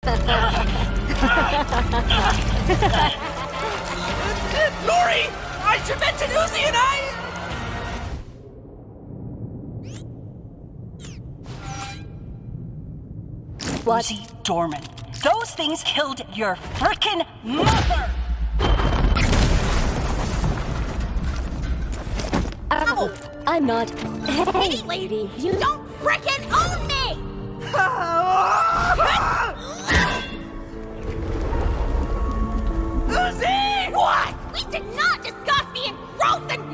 Lori! I should mention Uzi and I... What? Uzi Dorman. Those things killed your frickin' mother! Ow! I'm not. Hey, lady, you Don't frickin' own me! Uzi! What? We did not discuss being gross and